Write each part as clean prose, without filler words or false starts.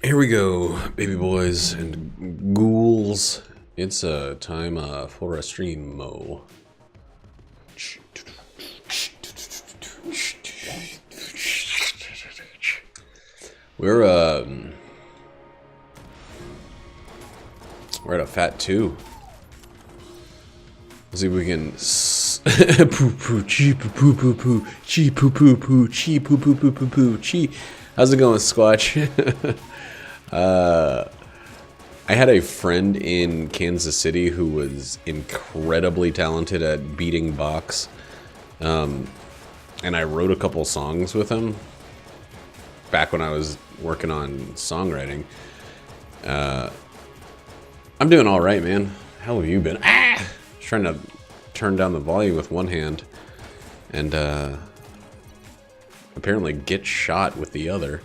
Here we go, baby boys and ghouls. It's time for a stream mo. We're at a fat 2. Let's see if we can poo poo chi poo poo poo poo chi poo poo poo chi poo poo poo poo poo chi. How's it going, Squatch? I had a friend in Kansas City who was incredibly talented at beating box, and I wrote a couple songs with him back when I was working on songwriting. I'm doing all right, man. How have you been? Trying to turn down the volume with one hand, and apparently get shot with the other.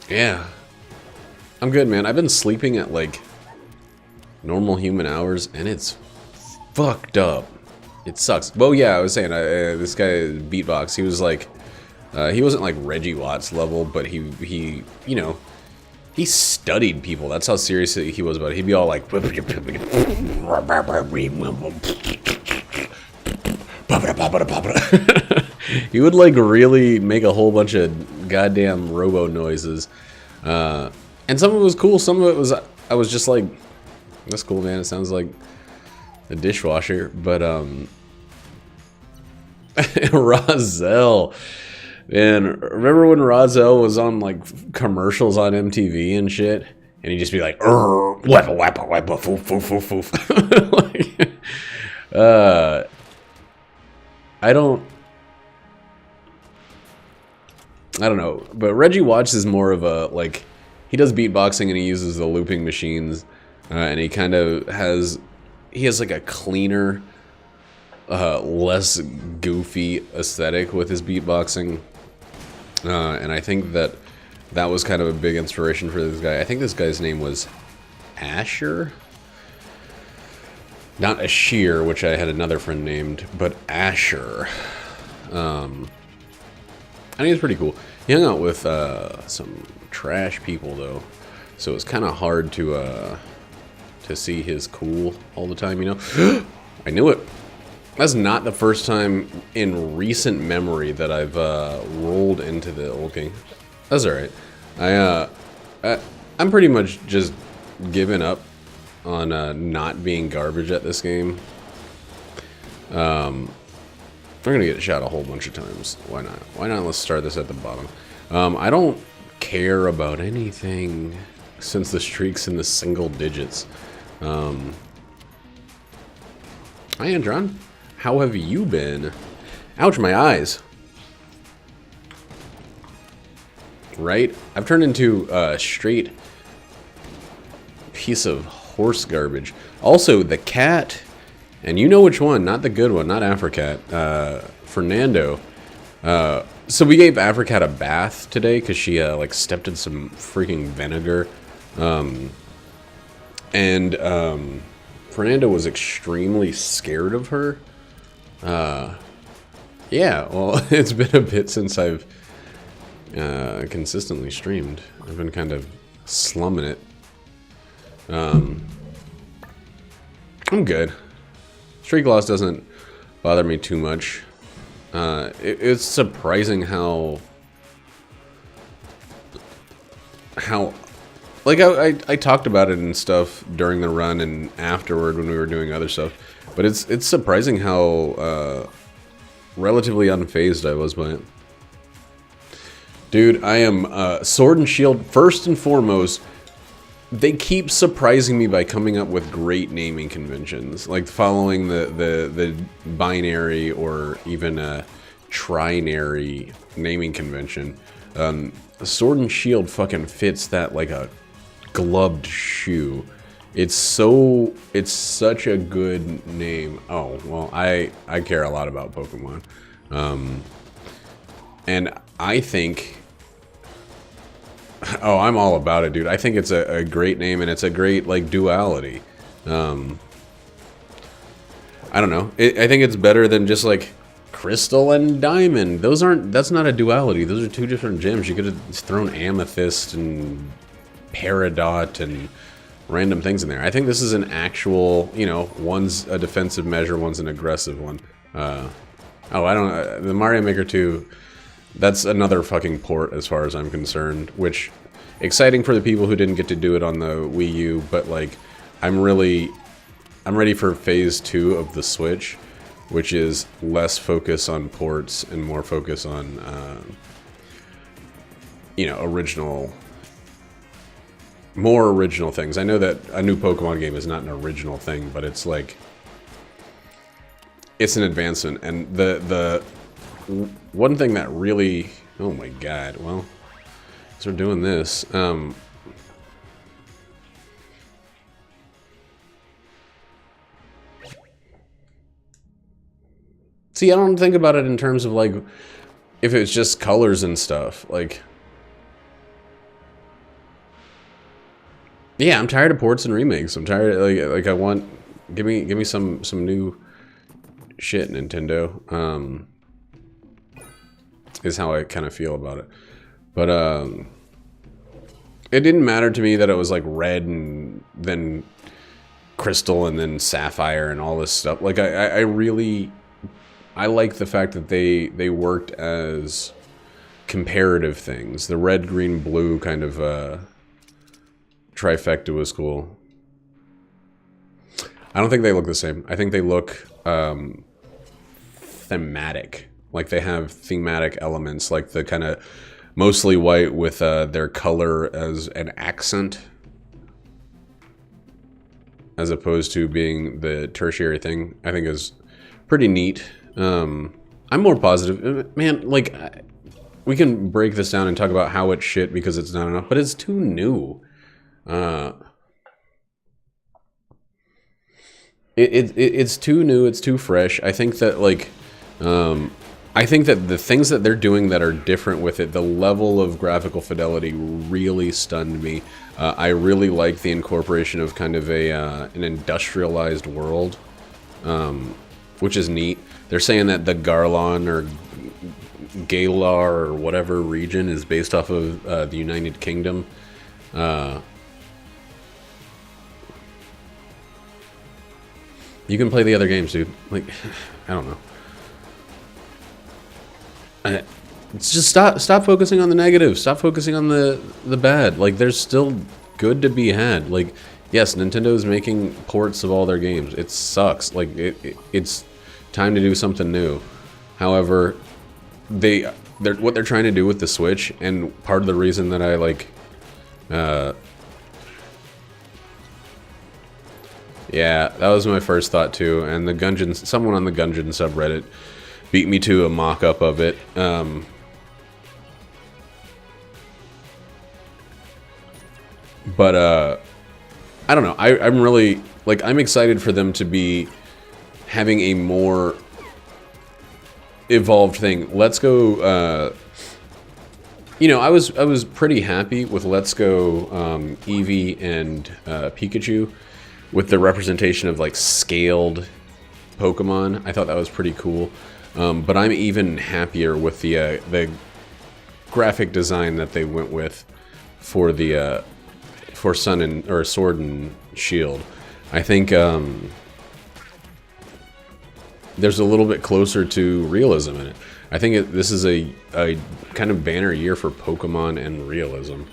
Yeah, I'm good, man. I've been sleeping at like normal human hours, and it's fucked up. It sucks. Well, yeah, I was saying this guy beatbox. He was like, he wasn't like Reggie Watts level, but he you know, he studied people. That's how serious he was about it. He'd be all like, he would like really make a whole bunch of goddamn robo noises. And some of it was cool. Some of it was, I was just like, that's cool, man. It sounds like a dishwasher. But Rozelle. And remember when Rozelle was on like commercials on MTV and shit? And he'd just be like, wappa wappa wappa foof foof foof foof. Like, I don't know, but Reggie Watts is more of a, like, he does beatboxing and he uses the looping machines, and he kind of has, he has like a cleaner, less goofy aesthetic with his beatboxing, and I think that was kind of a big inspiration for this guy. I think this guy's name was Asher? Not Ashir, which I had another friend named, but Asher. I think it's pretty cool. He hung out with some trash people though, so it's kind of hard to see his cool all the time, you know. I knew it. That's not the first time in recent memory that I've rolled into the old king. That's all right. I'm pretty much just giving up on not being garbage at this game. I'm gonna get shot a whole bunch of times. Why not? Why not? Let's start this at the bottom. I don't care about anything since the streak's in the single digits. Hi, Andron. How have you been? Ouch, my eyes. Right? I've turned into a straight piece of horse garbage. Also, the cat, and you know which one, not the good one, not Africat, Fernando. So we gave Africat a bath today because she like stepped in some freaking vinegar, and Fernando was extremely scared of her. Yeah, well, it's been a bit since I've consistently streamed. I've been kind of slumming it. I'm good. Streak loss doesn't bother me too much. It's surprising how like I talked about it and stuff during the run and afterward when we were doing other stuff, but it's surprising how relatively unfazed I was by it. Dude, I am Sword and Shield first and foremost. They keep surprising me by coming up with great naming conventions, like following the binary or even a trinary naming convention. Sword and Shield fucking fits that like a gloved shoe. It's such a good name. Oh, well, I care a lot about Pokemon. And I think, oh, I'm all about it, dude. I think it's a great name, and it's a great, like, duality. I don't know. I think it's better than just, like, Crystal and Diamond. That's not a duality. Those are two different gems. You could have thrown Amethyst and Peridot and random things in there. I think this is an actual, you know, one's a defensive measure, one's an aggressive one. Oh, I don't, the Mario Maker 2, that's another fucking port as far as I'm concerned, which, exciting for the people who didn't get to do it on the Wii U, but like, I'm ready for phase 2 of the Switch, which is less focus on ports and more focus on, you know, more original things. I know that a new Pokemon game is not an original thing, but it's like, it's an advancement. And the one thing that really, oh my god, well, so we're doing this. See, I don't think about it in terms of like, if it's just colors and stuff, like, yeah, I'm tired of ports and remakes. I'm tired of, like I want, give me some new shit, Nintendo. Is how I kind of feel about it. But it didn't matter to me that it was like red and then crystal and then sapphire and all this stuff. Like I really like the fact that they worked as comparative things. The red, green, blue kind of trifecta was cool. I don't think they look the same. I think they look thematic. Like they have thematic elements, like the kind of mostly white with their color as an accent, as opposed to being the tertiary thing. I think is pretty neat. I'm more positive. Man, like, we can break this down and talk about how it's shit because it's not enough, but it's too new. It's too new, it's too fresh. I think that, like, I think that the things that they're doing that are different with it, the level of graphical fidelity really stunned me. I really like the incorporation of kind of an industrialized world, which is neat. They're saying that the Garlon or Galar or whatever region is based off of the United Kingdom. You can play the other games, dude. Like, I don't know. It's just stop focusing on the negative. Stop focusing on the bad. Like, there's still good to be had. Like, yes, Nintendo's making ports of all their games. It sucks. Like, it's time to do something new. However, what they're trying to do with the Switch, and part of the reason that I like, yeah, that was my first thought too. And the Gungeon, someone on the Gungeon subreddit beat me to a mock-up of it. But I don't know. I'm really, like, I'm excited for them to be having a more evolved thing. Let's Go, you know, I was pretty happy with Let's Go Eevee and Pikachu with the representation of, like, scaled Pokemon. I thought that was pretty cool. But I'm even happier with the graphic design that they went with for the for Sun and or Sword and Shield. I think there's a little bit closer to realism in it. I think this is a kind of banner year for Pokemon and realism.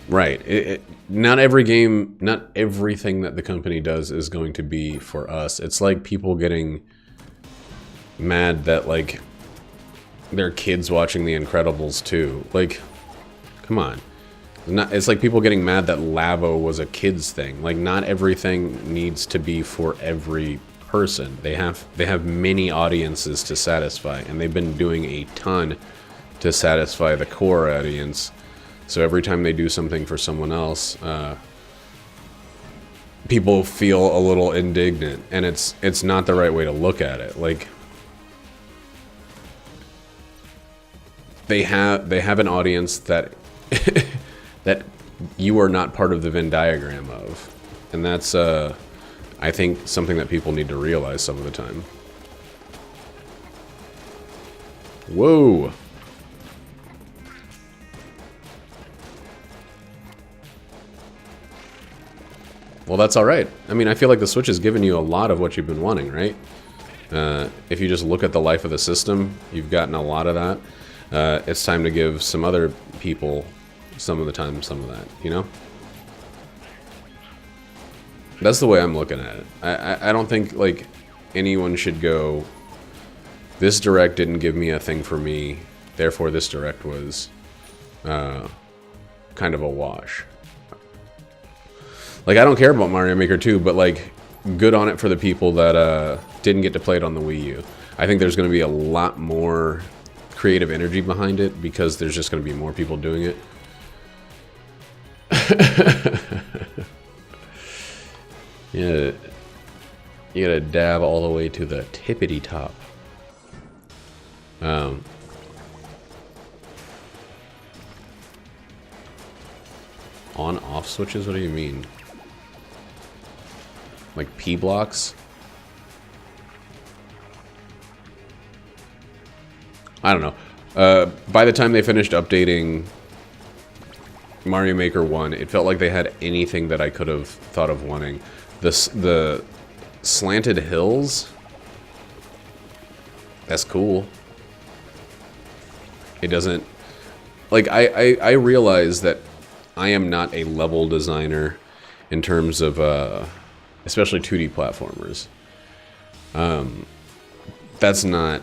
Right. Not every game, not everything that the company does is going to be for us. It's like people getting mad that, like, their kids watching The Incredibles 2. Like, come on. It's like people getting mad that Lavo was a kid's thing. Like, not everything needs to be for every person. They have many audiences to satisfy, and they've been doing a ton to satisfy the core audience. So every time they do something for someone else, people feel a little indignant, and it's not the right way to look at it. Like, they have an audience that that you are not part of the Venn diagram of. And that's, I think, something that people need to realize some of the time. Whoa! Well, that's alright. I mean, I feel like the Switch has given you a lot of what you've been wanting, right? If you just look at the life of the system, you've gotten a lot of that. It's time to give some other people some of the time some of that, you know? That's the way I'm looking at it. I don't think, like, anyone should go, this Direct didn't give me a thing for me, therefore this Direct was kind of a wash. Like, I don't care about Mario Maker 2, but, like, good on it for the people that didn't get to play it on the Wii U. I think there's going to be a lot more creative energy behind it because there's just going to be more people doing it. Yeah, you gotta dab all the way to the tippity top. On-off switches? What do you mean? Like P blocks? I don't know. By the time they finished updating Mario Maker 1, it felt like they had anything that I could have thought of wanting. The slanted hills, that's cool. It doesn't... Like, I realize that I am not a level designer in terms of, especially 2D platformers. That's not...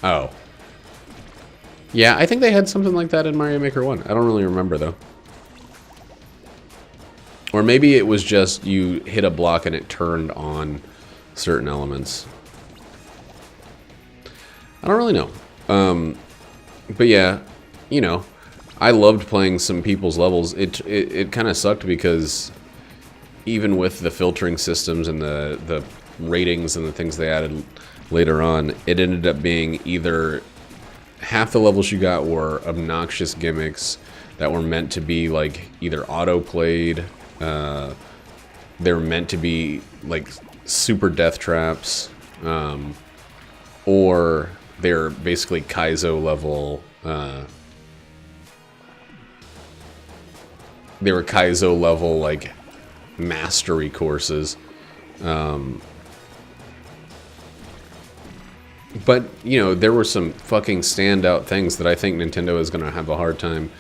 Oh. Yeah, I think they had something like that in Mario Maker 1. I don't really remember, though. Or maybe it was just you hit a block and it turned on certain elements. I don't really know. But yeah, you know, I loved playing some people's levels. It kind of sucked because even with the filtering systems and the ratings and the things they added later on, it ended up being either half the levels you got were obnoxious gimmicks that were meant to be like either auto-played, they're meant to be like super death traps, or they're basically Kaizo level, they were Kaizo level like mastery courses. But, you know, there were some fucking standout things that I think Nintendo is going to have a hard time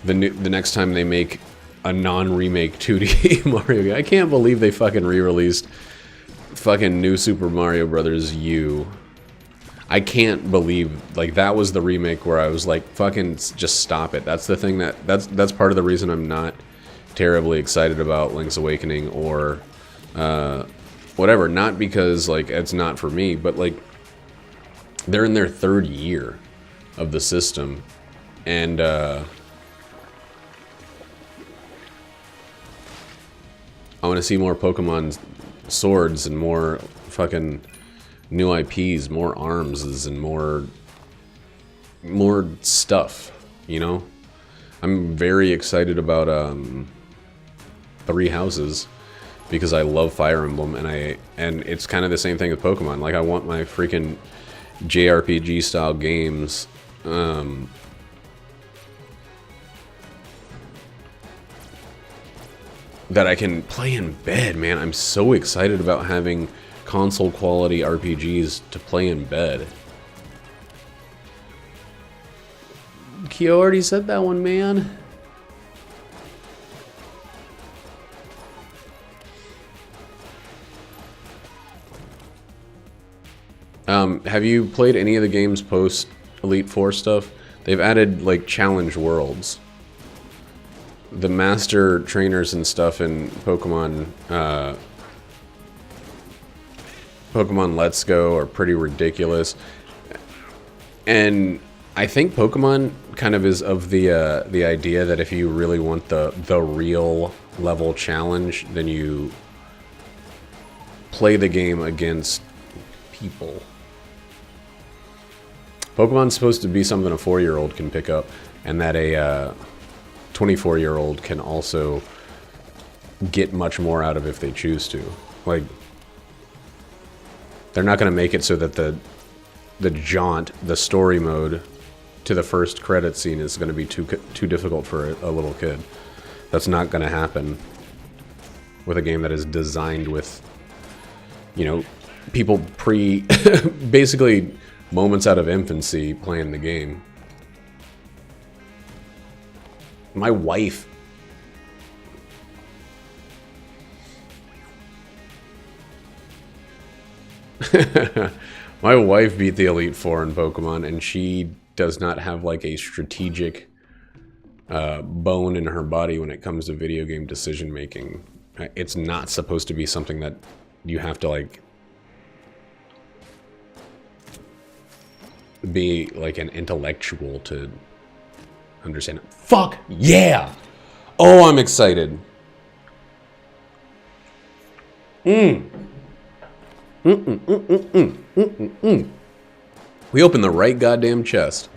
the next time they make a non-remake 2D Mario game. I can't believe they fucking re-released fucking New Super Mario Bros. U. I can't believe, like, that was the remake where I was like, fucking just stop it. That's the thing that's part of the reason I'm not terribly excited about Link's Awakening or whatever. Not because, like, it's not for me, but, like, they're in their third year of the system, and I want to see more Pokemon swords and more fucking new IPs, more arms and more stuff, you know? I'm very excited about Three Houses because I love Fire Emblem, and it's kind of the same thing with Pokemon. Like, I want my freaking JRPG style games that I can play in bed, man. I'm so excited about having console quality RPGs to play in bed. Kyo already said that one, man. Have you played any of the games post Elite Four stuff? They've added, like, challenge worlds. The master trainers and stuff in Pokemon, Pokemon Let's Go are pretty ridiculous. And I think Pokemon kind of is of the idea that if you really want the real level challenge, then you play the game against people. Pokemon's supposed to be something a 4-year-old can pick up. and that a 24-year-old can also get much more out of if they choose to. Like, they're not going to make it so that the jaunt, the story mode to the first credit scene is going to be too difficult for a little kid. That's not going to happen with a game that is designed with, you know, people basically moments out of infancy playing the game. My wife. My wife beat the Elite Four in Pokemon, and she does not have like a strategic bone in her body when it comes to video game decision making. It's not supposed to be something that you have to like be like an intellectual to understand. Fuck yeah! Oh, I'm excited. We opened the right goddamn chest.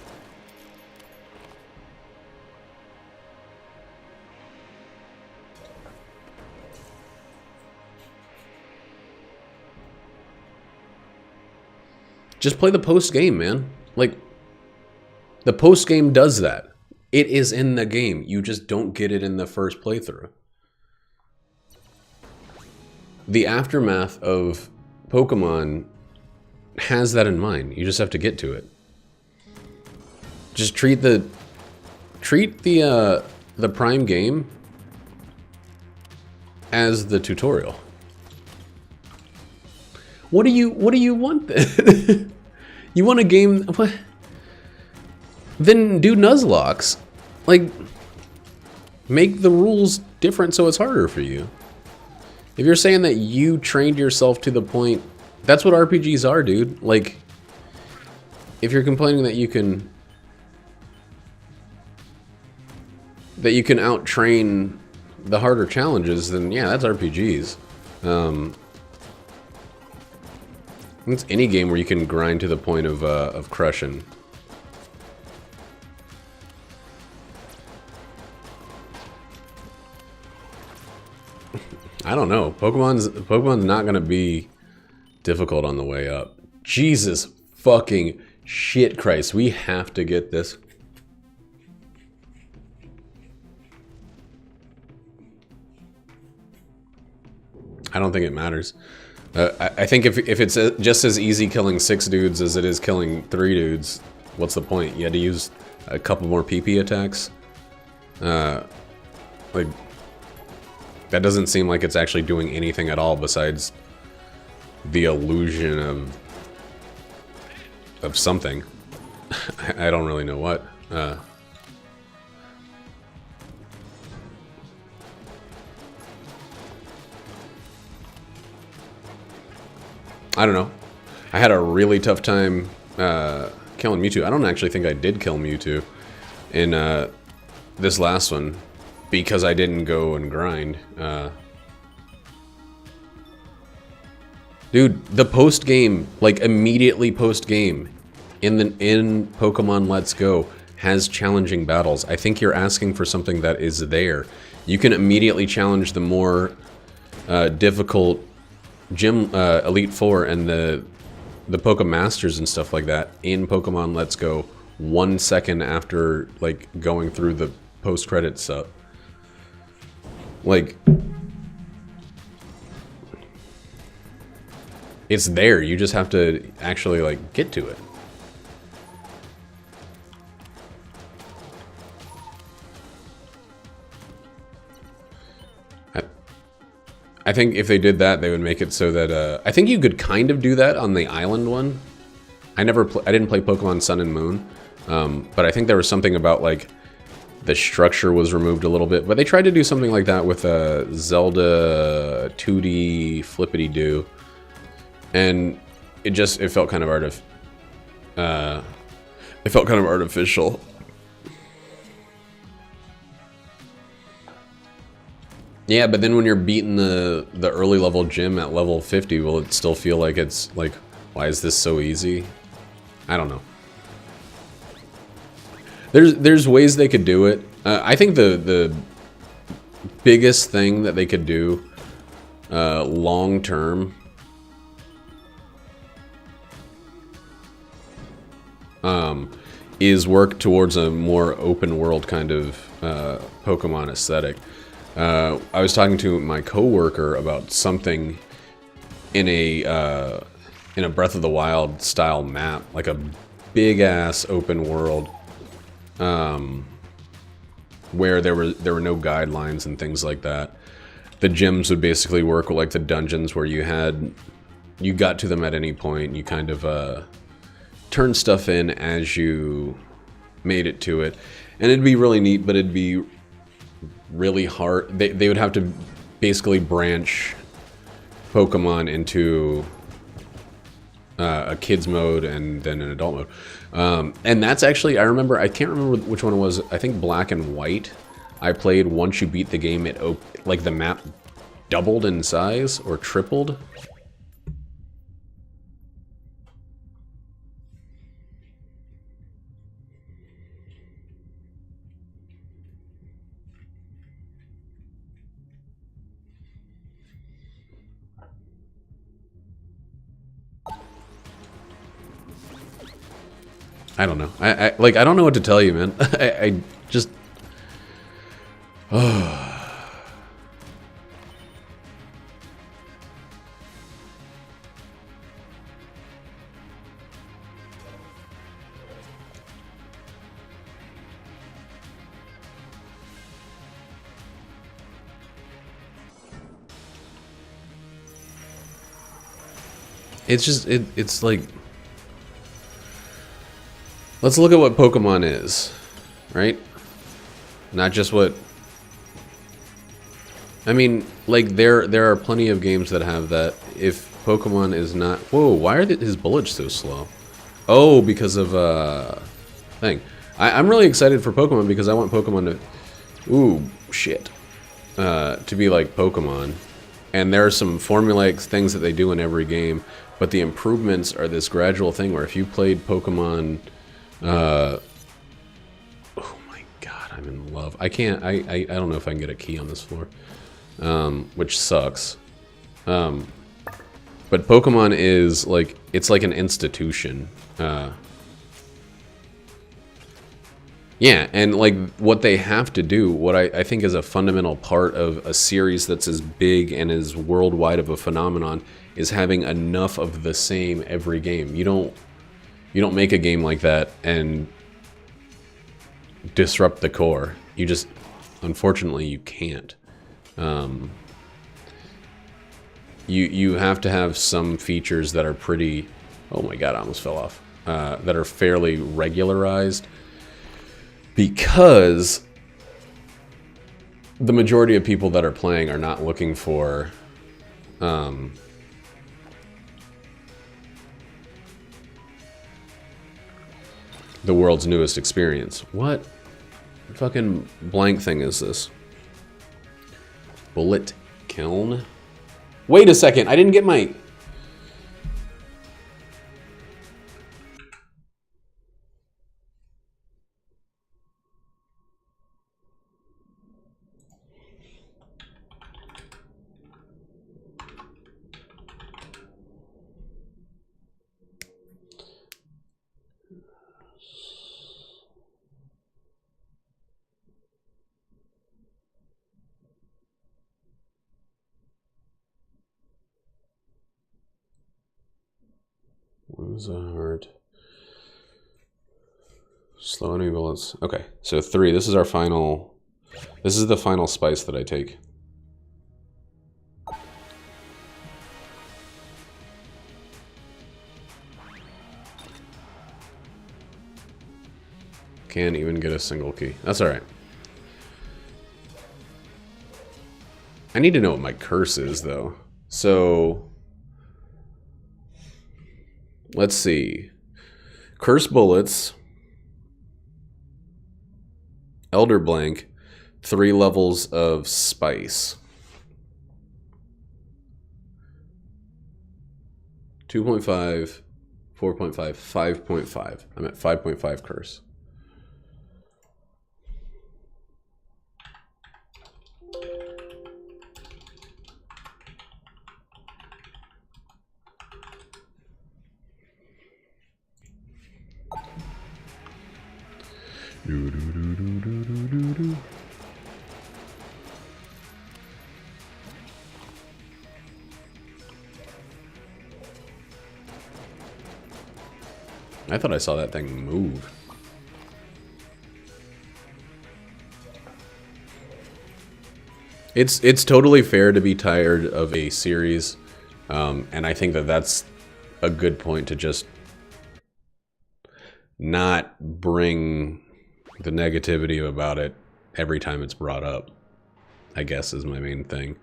Just play the post game, man. Like, the post game does that. It is in the game. You just don't get it in the first playthrough. The aftermath of Pokemon has that in mind. You just have to get to it. Just treat the Prime game as the tutorial. What do you want then? You want a game? What? Then do Nuzlocke. Like, make the rules different so it's harder for you. If you're saying that you trained yourself to the point, that's what RPGs are, dude. Like, if you're complaining that you can out-train the harder challenges, then yeah, that's RPGs. It's any game where you can grind to the point of crushing. I don't know. Pokemon's not gonna be difficult on the way up. Jesus fucking shit Christ. We have to get this. I don't think it matters. I think if it's just as easy killing 6 dudes as it is killing 3 dudes, what's the point? You had to use a couple more PP attacks? Like, that doesn't seem like it's actually doing anything at all besides the illusion of something. I don't really know what. I don't know. I had a really tough time killing Mewtwo. I don't actually think I did kill Mewtwo in this last one because I didn't go and grind. Dude, the post game, like immediately post game, in Pokemon Let's Go has challenging battles. I think you're asking for something that is there. You can immediately challenge the more difficult Gym Elite Four and the Pokemasters and stuff like that in Pokemon Let's Go 1 second after like going through the post-credits stuff. Like, it's there. You just have to actually like get to it. I think if they did that, they would make it so that I think you could kind of do that on the island one. I didn't play Pokemon Sun and Moon, but I think there was something about like the structure was removed a little bit. But they tried to do something like that with Zelda 2D Flippity Doo, and it felt kind of artificial. Yeah, but then when you're beating the early level gym at level 50, will it still feel like it's like, why is this so easy? I don't know. There's ways they could do it. I think the biggest thing that they could do long term is work towards a more open world kind of Pokemon aesthetic. I was talking to my coworker about something in a Breath of the Wild style map, like a big ass open world, where there were no guidelines and things like that. The gyms would basically work like the dungeons, where you got to them at any point. You kind of turn stuff in as you made it to it, and it'd be really neat, but it'd be really hard. They would have to basically branch Pokemon into a kids mode and then an adult mode. And that's actually, I can't remember which one it was. I think Black and White. I played, once you beat the game, like the map doubled in size or tripled. I don't know. I don't know what to tell you, man. I just... It's just, it's like... Let's look at what Pokemon is, right? Not just what... I mean, like, there are plenty of games that have that. If Pokemon is not... Whoa, why are his bullets so slow? Oh, because of, thing. I'm really excited for Pokemon because I want Pokemon to... Ooh, shit. To be like Pokemon. And there are some formulaic things that they do in every game, but the improvements are this gradual thing where if you played Pokemon... oh my god, I'm in love. I can't, I don't know if I can get a key on this floor. Which sucks. But Pokemon is like, it's like an institution. Yeah, and like what they have to do, what I think is a fundamental part of a series that's as big and as worldwide of a phenomenon, is having enough of the same every game. You don't make a game like that and disrupt the core. You just, unfortunately, you can't. You have to have some features that are pretty... Oh my god, I almost fell off. That are fairly regularized. Because the majority of people that are playing are not looking for... the world's newest experience. What fucking blank thing is this? Bullet kiln? Wait a second, I didn't get my... Lose a heart. Slow enemy bullets. Okay, so 3. This is our final... This is the final spice that I take. Can't even get a single key. That's alright. I need to know what my curse is, though. So... Let's see. Curse bullets. Elder Blank. 3 levels of spice. 2.5, 4.5, 5.5. I'm at 5.5 curse. I thought I saw that thing move. It's totally fair to be tired of a series, and I think that that's a good point to just not bring the negativity about it every time it's brought up, I guess, is my main thing.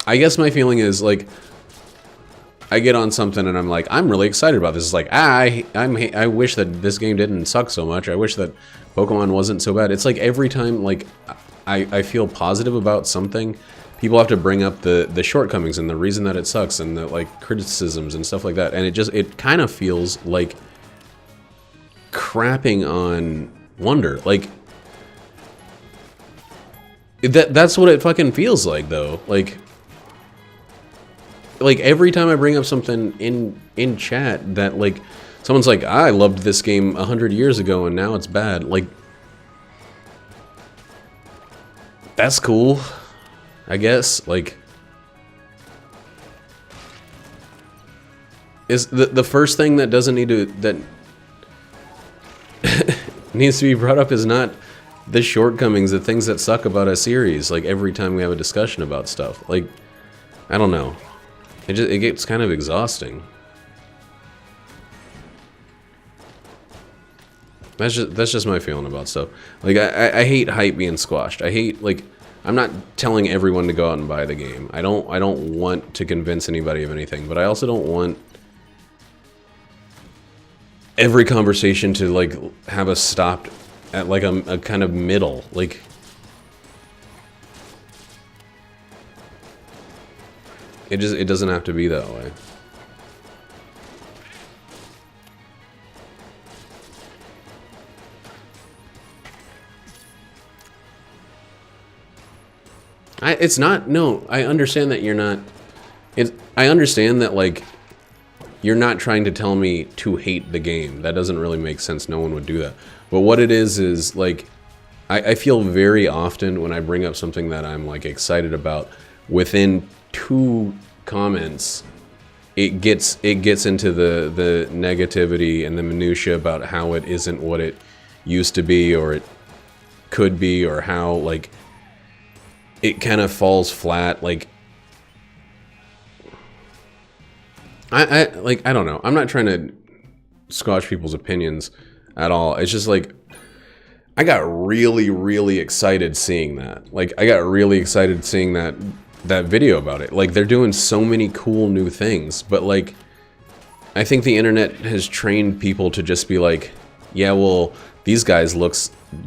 I guess my feeling is, like, I get on something and I'm like, I'm really excited about this. It's like, I wish that this game didn't suck so much. I wish that Pokemon wasn't so bad. It's like every time, like, I feel positive about something, people have to bring up the shortcomings and the reason that it sucks and the, like, criticisms and stuff like that. And it kind of feels like crapping on Wonder. Like, that's what it fucking feels like, though. Like every time I bring up something in chat that, like, someone's like, I loved this game 100 years ago and now it's bad. Like, that's cool, I guess. Like, is the first thing that doesn't need to, that needs to be brought up is not the shortcomings, the things that suck about a series. Like, every time we have a discussion about stuff, like, I don't know. It gets kind of exhausting. That's just my feeling about stuff. Like, I hate hype being squashed. I hate, like, I'm not telling everyone to go out and buy the game. I don't want to convince anybody of anything, but I also don't want every conversation to, like, have us stopped at, like, a kind of middle. Like, it doesn't have to be that way. It's not, no, I understand that you're not, I understand that, like, you're not trying to tell me to hate the game. That doesn't really make sense. No one would do that. But what it is, like, I feel very often when I bring up something that I'm, like, excited about, within 2 comments, it gets into the negativity and the minutia about how it isn't what it used to be, or it could be, or how, like, it kind of falls flat. Like, I don't know. I'm not trying to squash people's opinions at all. It's just, like, I got really, really excited seeing that. Like, I got really excited seeing that video about it. Like, they're doing so many cool new things, but, like, I think the internet has trained people to just be like, yeah, well, these guys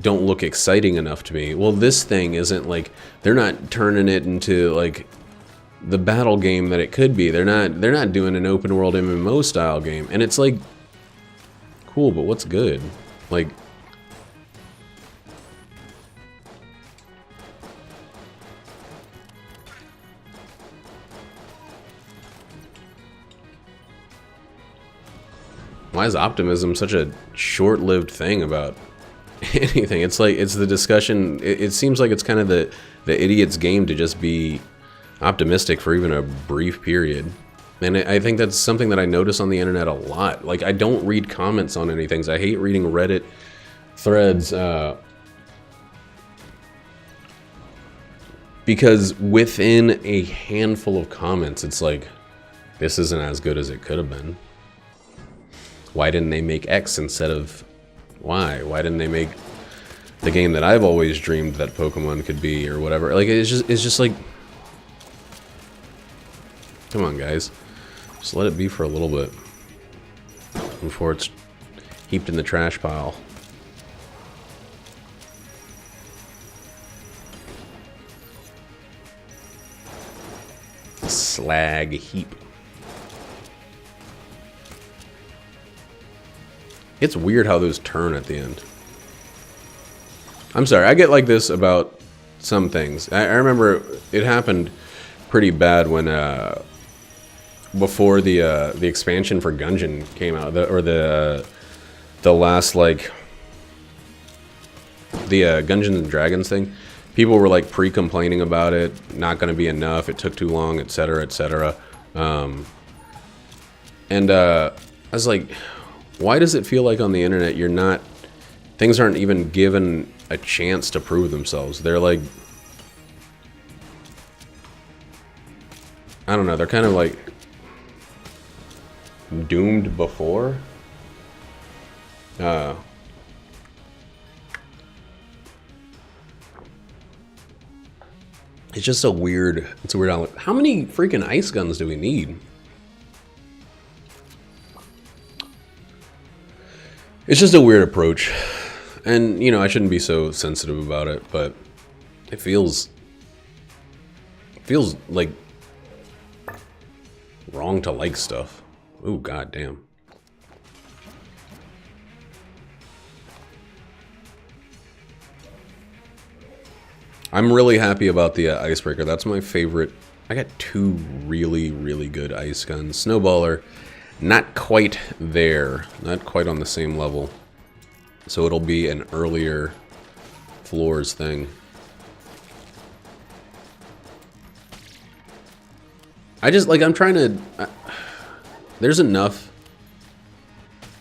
don't look exciting enough to me. Well, this thing isn't, like, they're not turning it into, like, the battle game that it could be. They're not doing an open world MMO style game. And it's like, cool, but what's good? Like, why is optimism such a short-lived thing about anything? It's like, it's the discussion. It seems like it's kind of the idiot's game to just be optimistic for even a brief period. And I think that's something that I notice on the internet a lot. Like, I don't read comments on anything. I hate reading Reddit threads because within a handful of comments, it's like, this isn't as good as it could have been. Why didn't they make X instead of Y? Why didn't they make the game that I've always dreamed that Pokemon could be, or whatever? Like, it's just like, come on, guys. Just let it be for a little bit before it's heaped in the trash pile. Slag heap. It's weird how those turn at the end. I'm sorry, I get like this about some things. I remember it happened pretty bad when before the expansion for Gungeon came out, or the last like the Gungeons and Dragons thing. People were like pre-complaining about it, not going to be enough, it took too long, etc., etc. And I was like, why does it feel like on the internet you're not, things aren't even given a chance to prove themselves? They're like, I don't know, they're kind of like doomed before. It's just a weird, it's a weird outlook. How many freaking ice guns do we need? It's just a weird approach. And, you know, I shouldn't be so sensitive about it, but it feels like wrong to like stuff. Ooh, goddamn. I'm really happy about the icebreaker. That's my favorite. I got two really, really good ice guns. Snowballer, not quite there. Not quite on the same level. So it'll be an earlier floors thing. I just, like, I'm trying to... there's enough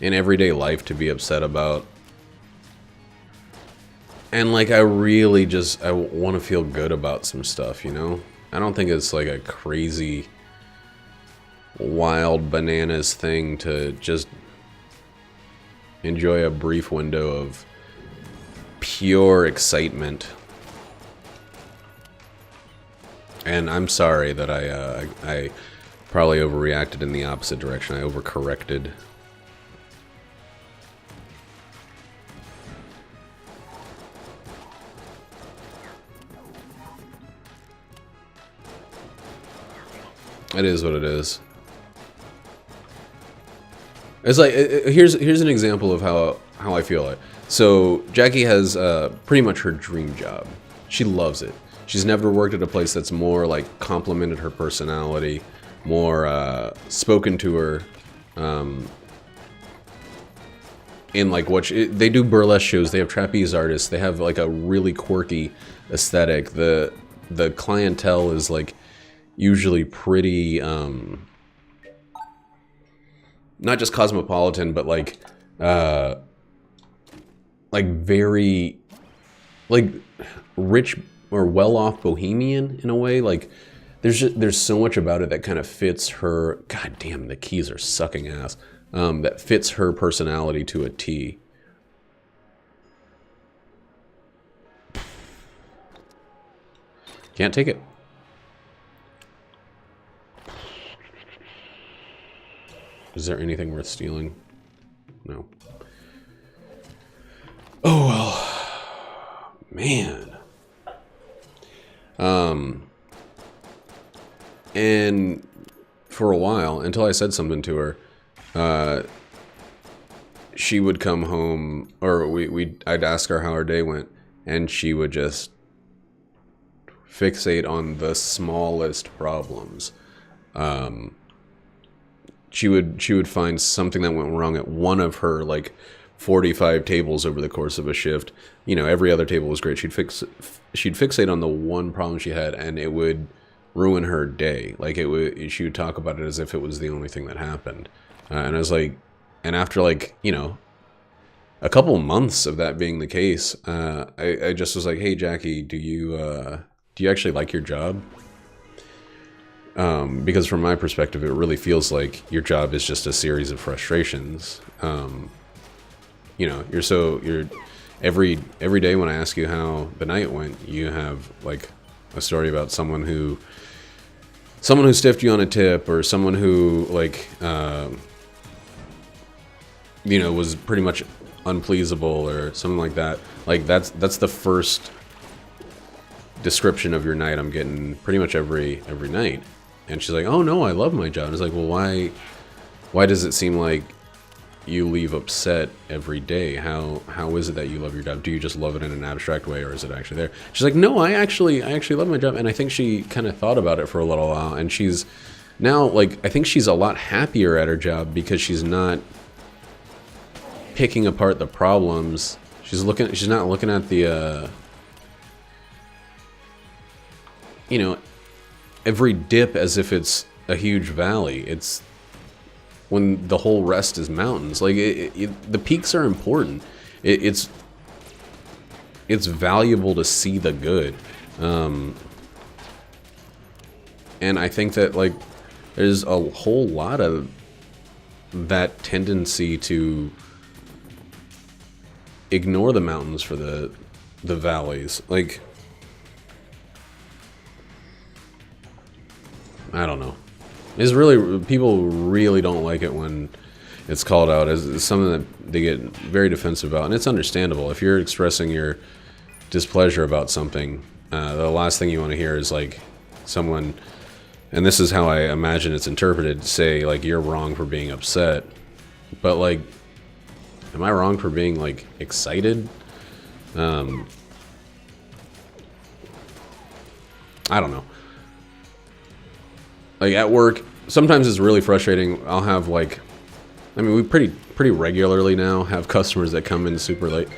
in everyday life to be upset about. And, like, I really just, I want to feel good about some stuff, you know? I don't think it's, like, a crazy, wild bananas thing to just enjoy a brief window of pure excitement. And I'm sorry that I probably overreacted in the opposite direction. I overcorrected. It is what it is. It's like, here's an example of how I feel it. So Jackie has pretty much her dream job. She loves it. She's never worked at a place that's more like complimented her personality, more spoken to her. In like what they do burlesque shows. They have trapeze artists. They have like a really quirky aesthetic. The clientele is like usually pretty not just cosmopolitan, but like very like rich or well-off bohemian in a way. Like there's so much about it that kind of fits her. God damn, the keys are sucking ass. That fits her personality to a T. Can't take it. Is there anything worth stealing? No. Oh well. Man. And for a while, until I said something to her, she would come home, or I'd ask her how her day went, and she would just fixate on the smallest problems. She would find something that went wrong at one of her like 45 tables over the course of a shift. You know, every other table was great. She'd fixate on the one problem she had, and it would ruin her day. Like she would talk about it as if it was the only thing that happened. And I was like, and after like, you know, a couple months of that being the case, I just was like, hey Jackie, do you actually like your job? Because from my perspective, it really feels like your job is just a series of frustrations. You know, you're every day when I ask you how the night went, you have like a story about someone who stiffed you on a tip, or someone who like you know, was pretty much unpleasable or something like that. Like that's the first description of your night I'm getting pretty much every night. And she's like, oh no, I love my job. And it's like, well, why does it seem like you leave upset every day. How is it that you love your job? Do you just love it in an abstract way, or is it actually there? She's like, no, I actually love my job. And I think she kind of thought about it for a little while, and she's now, like, I think she's a lot happier at her job because she's not picking apart the problems. She's not looking at the you know, every dip as if it's a huge valley. It's when the whole rest is mountains. Like, the peaks are important. It's valuable to see the good. And I think that, like, there's a whole lot of that tendency to ignore the mountains for the valleys. Like, I don't know. It's really, people really don't like it when it's called out as something that they get very defensive about, and it's understandable. If you're expressing your displeasure about something, the last thing you want to hear is like someone, and this is how I imagine it's interpreted, say like, you're wrong for being upset. But like, am I wrong for being like excited? I don't know. Like, at work, sometimes it's really frustrating. I'll have, like, I mean, we pretty regularly now have customers that come in super late.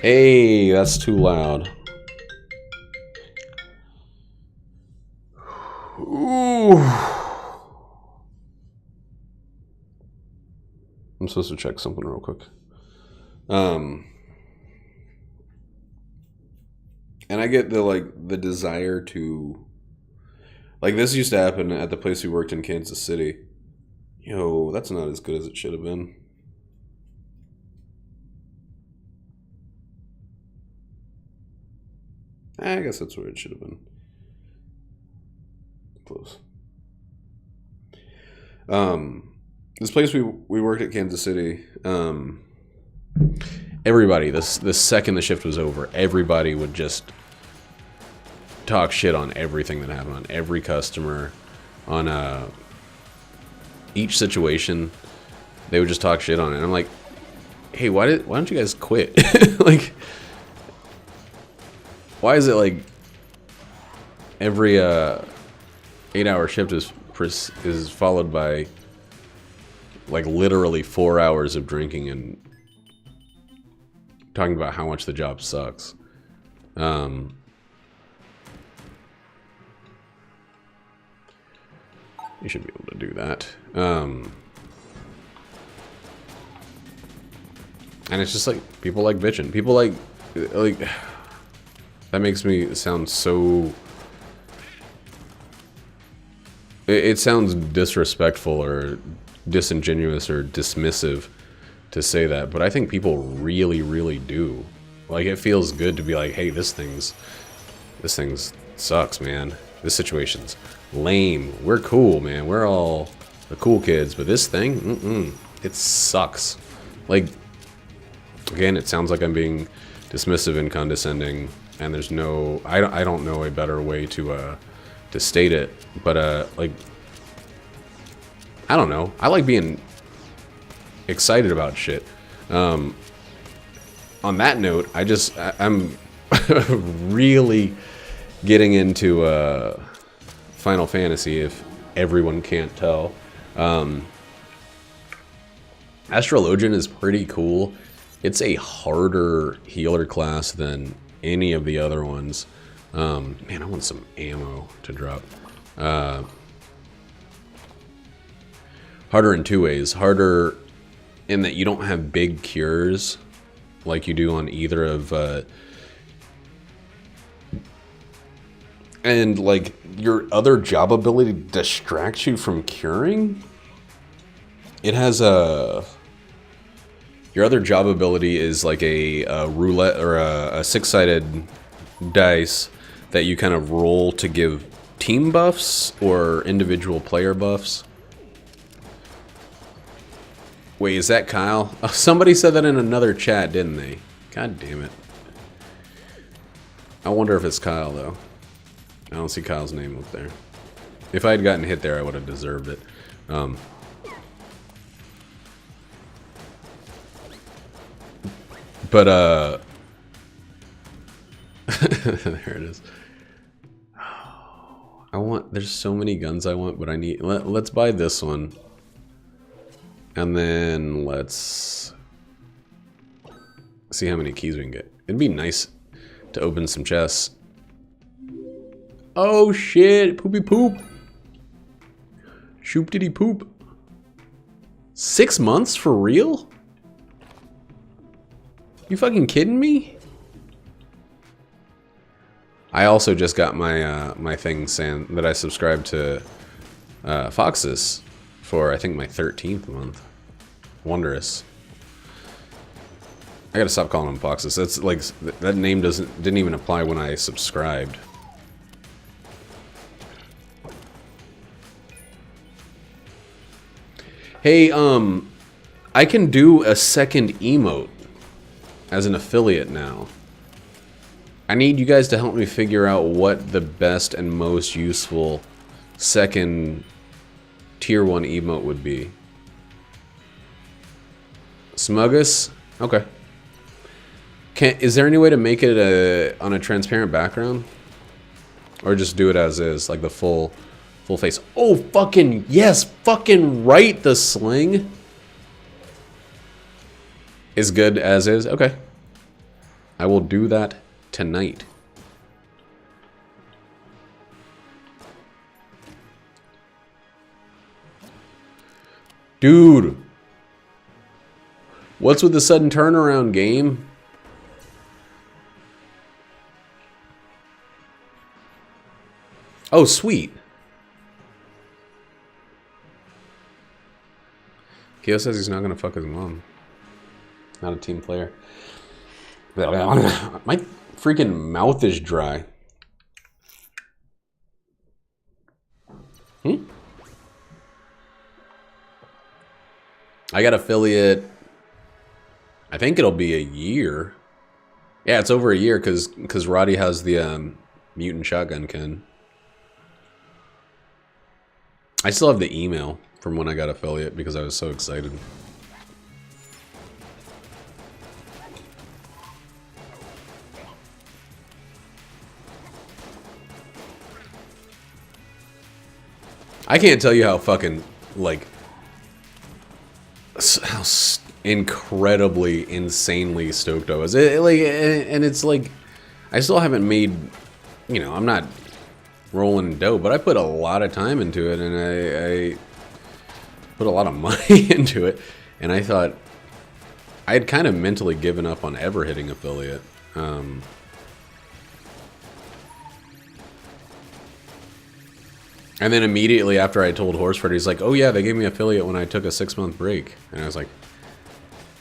Hey, that's too loud. Ooh. I'm supposed to check something real quick. And I get the desire to, like, this used to happen at the place we worked in Kansas City. Yo, that's not as good as it should have been. I guess that's where it should have been. Close. This place we worked at Kansas City, everybody, the second the shift was over, everybody would just talk shit on everything that happened, on every customer, on each situation. They would just talk shit on it. And I'm like, hey, why don't you guys quit? Like, why is it like every 8-hour shift is followed by like literally 4 hours of drinking and talking about how much the job sucks? You should be able to do that. And it's just like, people like bitching. People like, that makes me sound so, it sounds disrespectful or disingenuous or dismissive to say that, but I think people really, really do. Like, it feels good to be like, hey, this thing's sucks, man. This situation's lame. We're cool, man. We're all the cool kids, but this thing, it sucks. Like, again, it sounds like I'm being dismissive and condescending, and there's no, I don't know a better way to state it, but like, I don't know. I like being excited about shit. On that note, I'm really getting into Final Fantasy, if everyone can't tell. Astrologian is pretty cool. It's a harder healer class than any of the other ones. Man, I want some ammo to drop. Harder in two ways. Harder in that you don't have big cures like you do on either of... and, like, your other job ability distracts you from curing? It has a... Your other job ability is like a roulette or a six-sided dice that you kind of roll to give team buffs or individual player buffs. Wait, is that Kyle? Oh, somebody said that in another chat, didn't they? God damn it. I wonder if it's Kyle, though. I don't see Kyle's name up there. If I had gotten hit there, I would have deserved it. But there it is. There's so many guns I want, but I need, let's buy this one. And then let's see how many keys we can get. It'd be nice to open some chests. Oh shit, poopy poop. Shoop diddy poop. 6 months for real? You fucking kidding me? I also just got my my thing saying that I subscribed to Foxes for I think my 13th month. Wondrous. I gotta stop calling them Foxes. That's like that name didn't even apply when I subscribed. Hey, I can do a second emote as an affiliate now. I need you guys to help me figure out what the best and most useful second tier 1 emote would be. Smuggus? Okay. Is there any way to make it on a transparent background? Or just do it as is, like the full face? Oh, fucking yes! Fucking right, the sling is good as is. Okay. I will do that tonight. Dude. What's with the sudden turnaround, game? Oh, sweet. Keo says he's not gonna fuck his mom. Not a team player. My freaking mouth is dry. I got affiliate. I think it'll be a year. Yeah, it's over a year because Roddy has the mutant shotgun kin. I still have the email from when I got affiliate because I was so excited. I can't tell you how fucking, like, how incredibly, insanely stoked I was. And it's like, I still haven't made, you know, I'm not rolling dough, but I put a lot of time into it, and I put a lot of money into it, and I thought I had kind of mentally given up on ever hitting affiliate. And then immediately after I told Horsford, he's like, oh yeah, they gave me affiliate when I took a 6-month break. And I was like,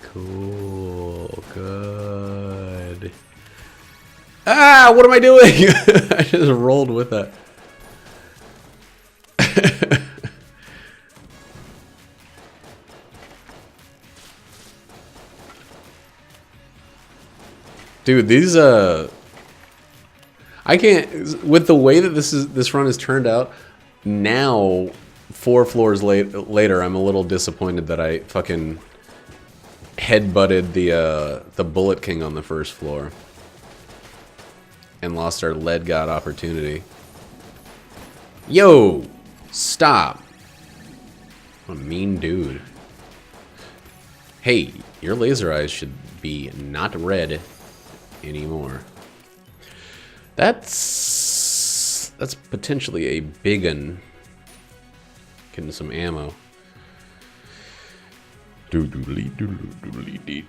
cool, good. Ah, what am I doing? I just rolled with that. Dude, these I can't, with the way that this run has turned out. Now, 4 floors later, I'm a little disappointed that I fucking headbutted the Bullet King on the first floor and lost our Lead God opportunity. Yo, stop! What a mean dude. Hey, your laser eyes should be not red anymore. That's potentially a big un. Getting some ammo. Doodly doodly doodly dee.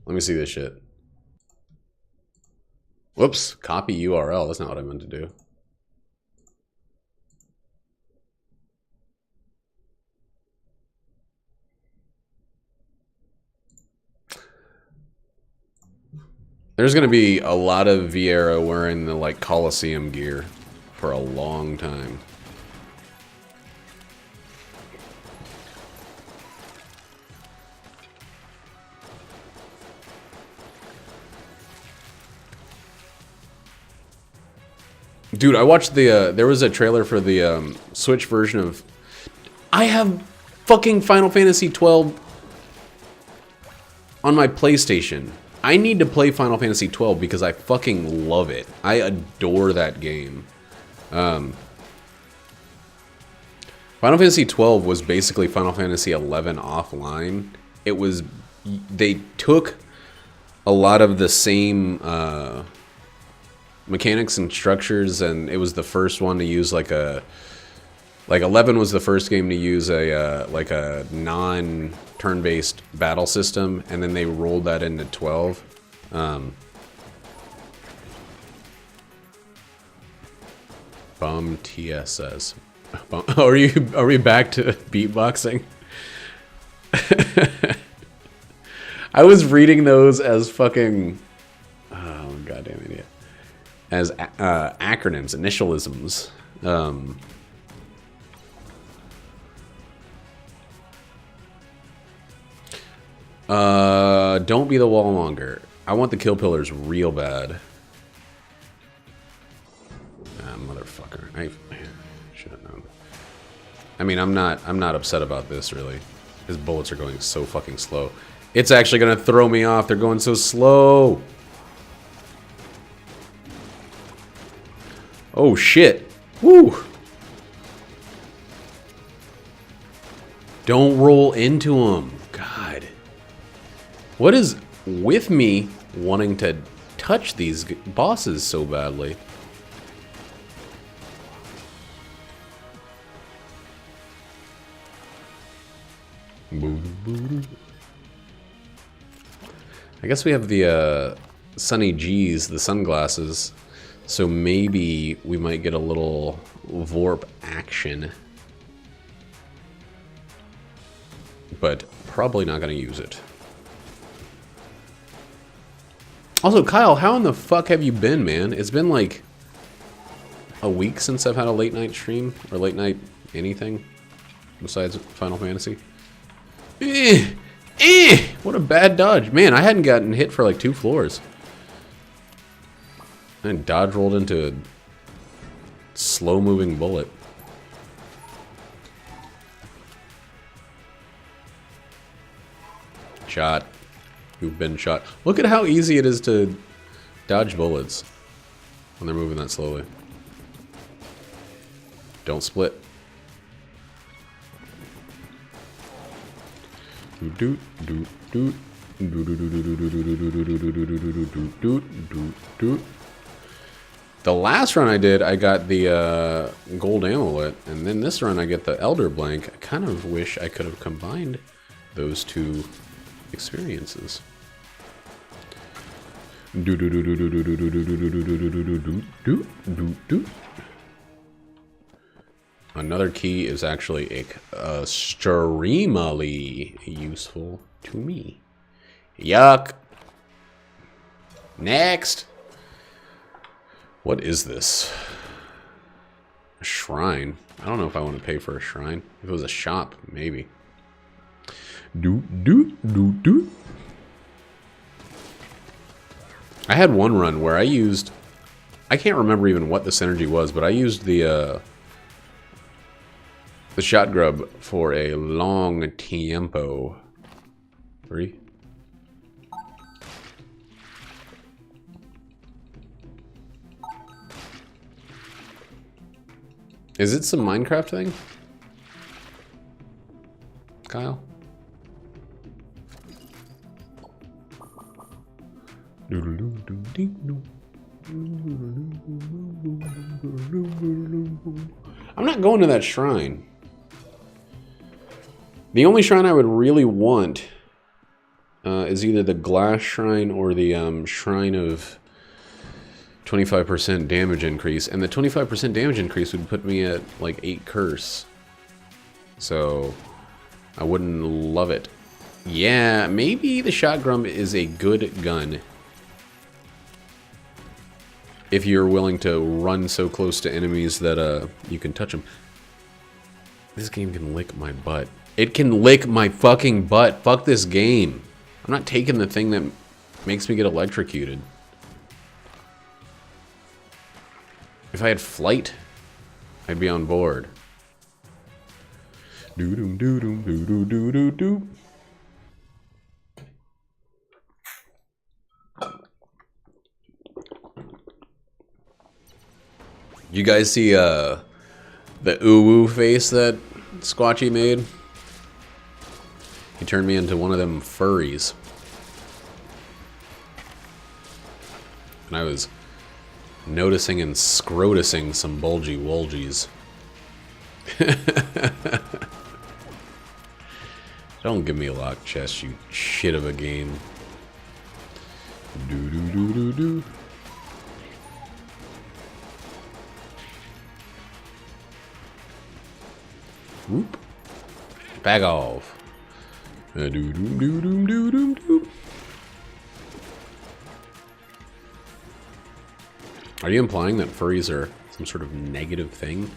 Let me see this shit. Whoops, copy URL. That's not what I meant to do. There's gonna be a lot of Vieira wearing the like Coliseum gear for a long time. Dude, I watched the there was a trailer for the Switch version of I have fucking Final Fantasy 12 on my PlayStation. I need to play Final Fantasy 12 because I fucking love it. I adore that game. Final Fantasy 12 was basically Final Fantasy 11 offline. It was... They took a lot of the same mechanics and structures, and it was the first one to use like a... Like 11 was the first game to use a like a non-turn-based battle system, and then they rolled that into 12. Bum TSS. Bum. Are we back to beatboxing? I was reading those as fucking goddamn idiot. As acronyms, initialisms. Don't be the wallmonger. I want the kill pillars real bad. Motherfucker. I should have known. I mean, I'm not upset about this really. His bullets are going so fucking slow. It's actually gonna throw me off. They're going so slow. Oh shit. Woo. Don't roll into them. God. What is with me wanting to touch these bosses so badly? I guess we have the Sunny G's, the sunglasses, so maybe we might get a little Vorp action. But probably not going to use it. Also, Kyle, how in the fuck have you been, man? It's been like a week since I've had a late night stream, or late night anything besides Final Fantasy. What a bad dodge. Man, I hadn't gotten hit for like 2 floors. And dodge rolled into a slow-moving bullet. Shot. You've been shot. Look at how easy it is to dodge bullets when they're moving that slowly. Don't split. The last run I did, I got the gold amulet, and then this run I get the elder blank. I kind of wish I could have combined those two experiences. Another key is actually extremely useful to me. Yuck. Next. What is this? A shrine. I don't know if I want to pay for a shrine. If it was a shop, maybe. I had one run where I used... I can't remember even what the synergy was, but I used the shot grub for a long tiempo. 3. Is it some Minecraft thing? Kyle? I'm not going to that shrine. The only shrine I would really want is either the glass shrine or the shrine of 25% damage increase. And the 25% damage increase would put me at like 8 curse. So I wouldn't love it. Yeah, maybe the shotgun is a good gun. If you're willing to run so close to enemies that you can touch them. This game can lick my butt. It can lick my fucking butt. Fuck this game. I'm not taking the thing that makes me get electrocuted. If I had flight, I'd be on board. Doo doo doo doo doo doo doo doo. You guys see the ooh-woo face that Squatchy made? He turned me into one of them furries. And I was noticing and scrotusing some bulgy wolgies. Don't give me a lock chest, you shit of a game. Doo doo doo doo doo. Whoop. Back off. Doo doo doo doo doo doo doo. Are you implying that furries are some sort of negative thing?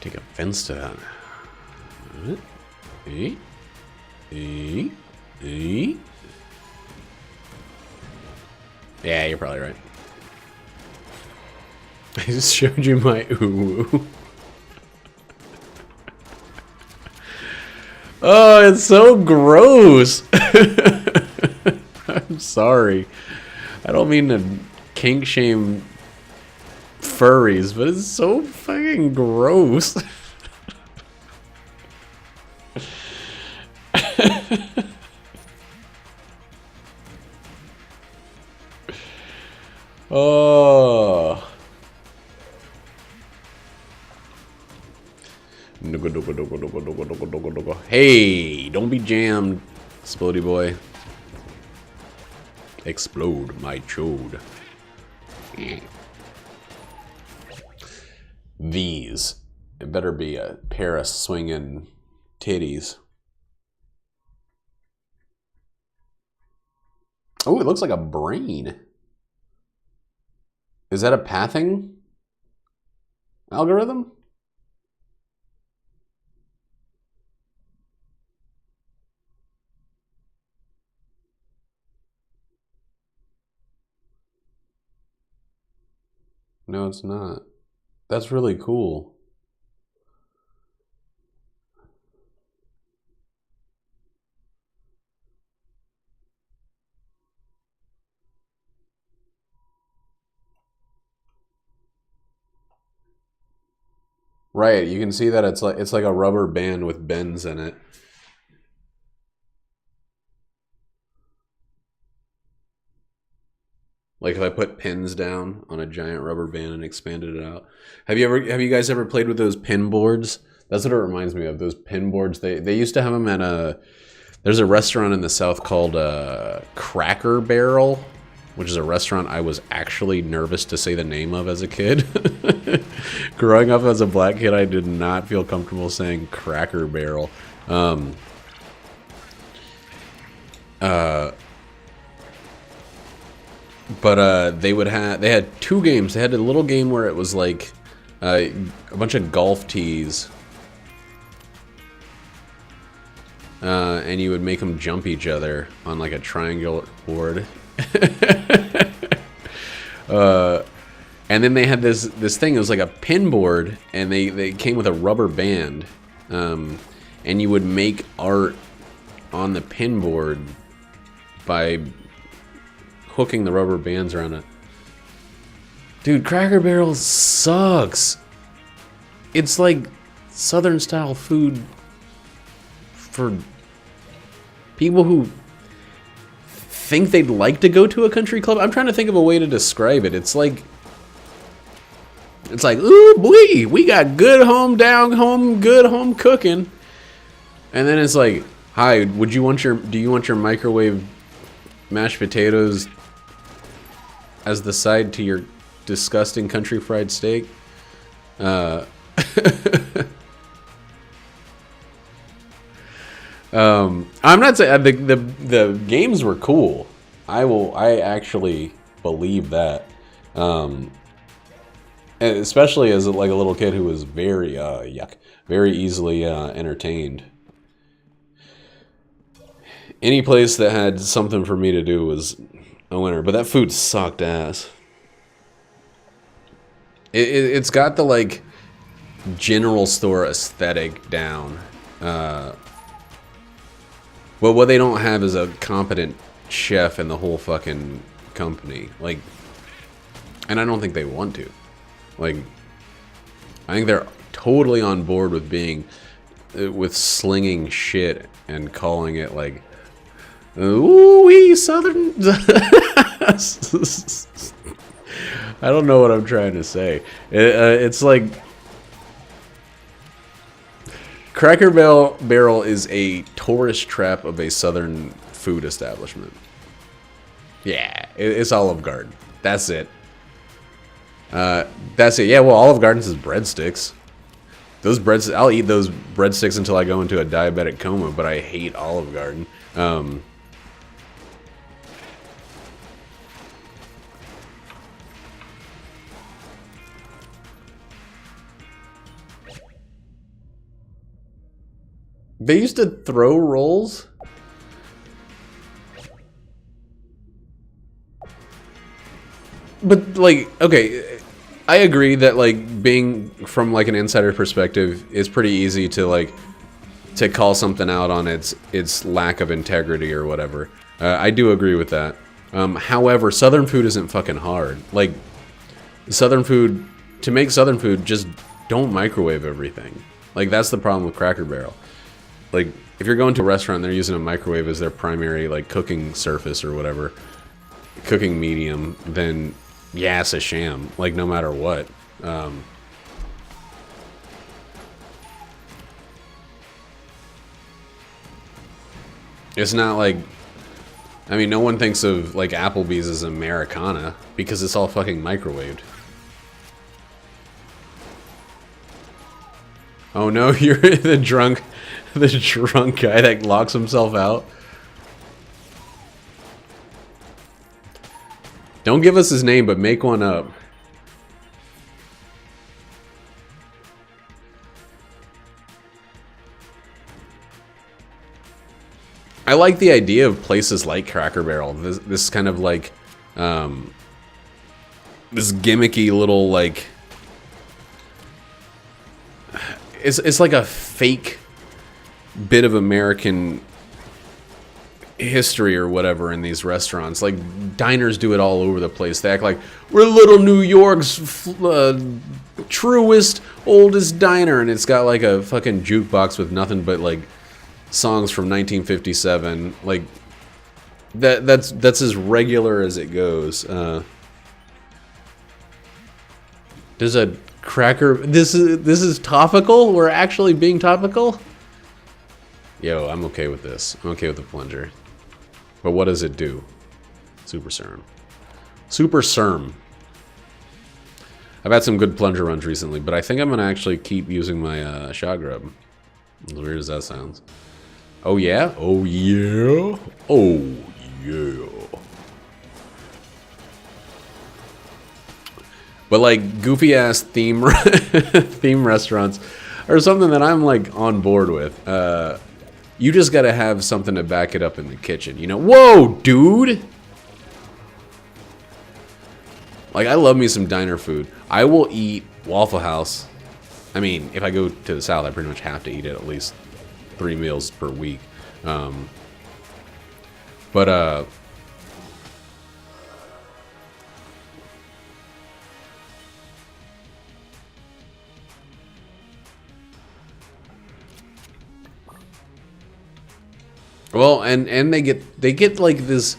Take offense to that. Yeah, you're probably right. I just showed you my ooh. Oh, it's so gross. I'm sorry. I don't mean to kink shame furries, but it's so fucking gross. Oh. Hey, don't be jammed, Splody boy. Explode my chode. These. It better be a pair of swinging titties. Oh, it looks like a brain. Is that a pathing algorithm? No, it's not. That's really cool. Right, you can see that it's like a rubber band with bends in it. Like if I put pins down on a giant rubber band and expanded it out. Have you guys ever played with those pin boards? That's what it reminds me of. Those pin boards. They used to have them at there's a restaurant in the South called Cracker Barrel, which is a restaurant I was actually nervous to say the name of as a kid. Growing up as a black kid, I did not feel comfortable saying Cracker Barrel. But they had two games. They had a little game where it was like a bunch of golf tees, and you would make them jump each other on like a triangular board. And then they had this thing. It was like a pin board, and they came with a rubber band, and you would make art on the pin board by hooking the rubber bands around it. Dude, Cracker Barrel sucks. It's like Southern style food for people who think they'd like to go to a country club. I'm trying to think of a way to describe it. It's like, ooh boy, we got good home cooking. And then it's like, hi, do you want your microwave mashed potatoes as the side to your disgusting country fried steak? I'm not saying the games were cool. I actually believe that, and especially as like a little kid who was very very easily entertained. Any place that had something for me to do was a winner. But that food sucked ass. It's got the like general store aesthetic down. Well, what they don't have is a competent chef in the whole fucking company. Like, and I don't think they want to. Like, I think they're totally on board with being, with slinging shit and calling it like, ooh-wee, Southern. I don't know what I'm trying to say. It's like, Cracker Barrel is a tourist trap of a Southern food establishment. Yeah, it's Olive Garden. That's it. That's it. Yeah, well, Olive Garden's is breadsticks. Those breadsticks, I'll eat those breadsticks until I go into a diabetic coma, but I hate Olive Garden. They used to throw rolls? But, like, okay, I agree that, like, being from, like, an insider perspective is pretty easy to, like, to call something out on its lack of integrity or whatever. I do agree with that. However, Southern food isn't fucking hard. Like, Southern food, to make Southern food, just don't microwave everything. Like, that's the problem with Cracker Barrel. Like, if you're going to a restaurant and they're using a microwave as their primary, like, cooking surface or whatever, cooking medium, then, yeah, it's a sham. Like, no matter what. It's not like, I mean, no one thinks of, like, Applebee's as Americana, because it's all fucking microwaved. Oh no, you're the drunk guy that locks himself out. Don't give us his name, but make one up. I like the idea of places like Cracker Barrel. This kind of like, this gimmicky little like, it's like a fake bit of American history or whatever in these restaurants. Like, diners do it all over the place. They act like, we're Little New York's truest, oldest diner, and it's got like a fucking jukebox with nothing but like songs from 1957. Like, that's as regular as it goes. There's a cracker. This is topical. We're actually being topical. Yo, I'm okay with this. I'm okay with the plunger. But what does it do? Super serum. Super serum. I've had some good plunger runs recently, but I think I'm gonna actually keep using my shot grub. As weird as that sounds. Oh yeah? Oh yeah? Oh yeah. But like goofy ass theme restaurants are something that I'm like on board with. You just gotta have something to back it up in the kitchen, you know? Whoa, dude! Like, I love me some diner food. I will eat Waffle House. I mean, if I go to the South, I pretty much have to eat it at least 3 meals per week. Well, and they get like this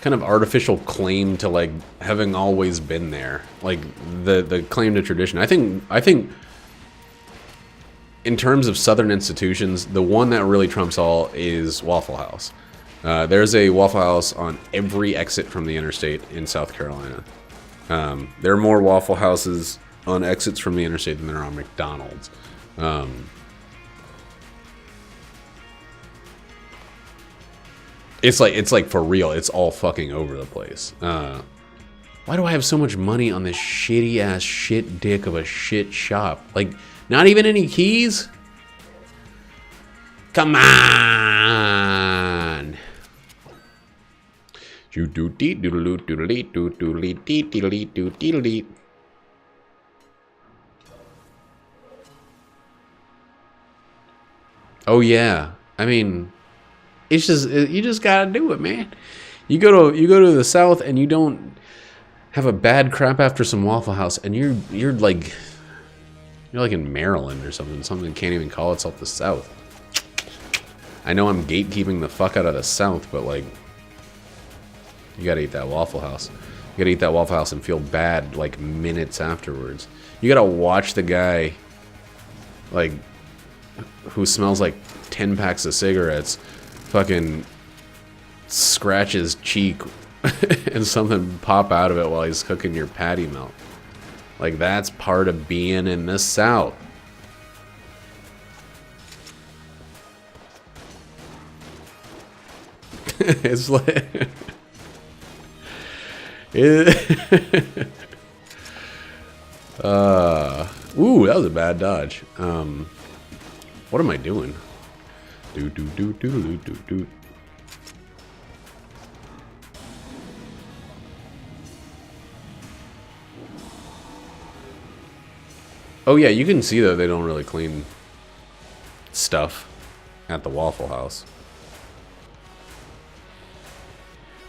kind of artificial claim to like having always been there, like the claim to tradition. I think in terms of Southern institutions, the one that really trumps all is Waffle House. There's a Waffle House on every exit from the interstate in South Carolina. There are more Waffle Houses on exits from the interstate than there are on McDonald's. It's like for real. It's all fucking over the place. Why do I have so much money on this shitty ass shit dick of a shit shop? Like, not even any keys? Come on. Oh yeah. I mean, it's just you just gotta do it, man. You go to the South and you don't have a bad crap after some Waffle House, and you're like in Maryland or something. Something can't even call itself the South. I know I'm gatekeeping the fuck out of the South, but like, you gotta eat that Waffle House. You gotta eat that Waffle House and feel bad like minutes afterwards. You gotta watch the guy like who smells like 10 packs of cigarettes fucking scratch his cheek and something pop out of it while he's cooking your patty melt. Like, that's part of being in the South. It's like ooh, that was a bad dodge. What am I doing? Do. Oh yeah, you can see though they don't really clean stuff at the Waffle House.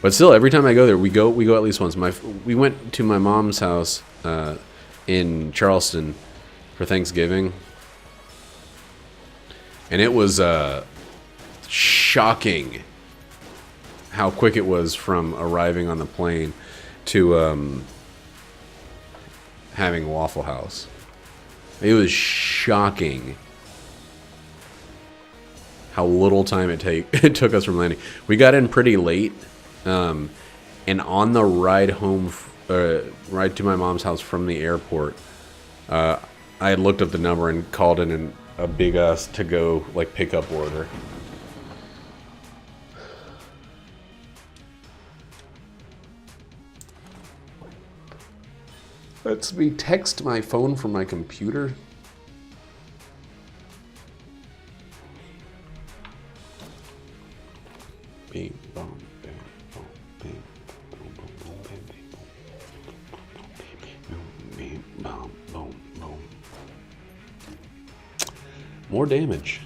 But still, every time I go there, we go at least once. We went to my mom's house in Charleston for Thanksgiving, and it was shocking how quick it was from arriving on the plane to having Waffle House. It was shocking how little time it took us from landing. We got in pretty late. And on the ride home, ride to my mom's house from the airport, I had looked up the number and called in a big ass to-go like pickup order. Let's me text my phone from my computer. Bing, bong. More damage.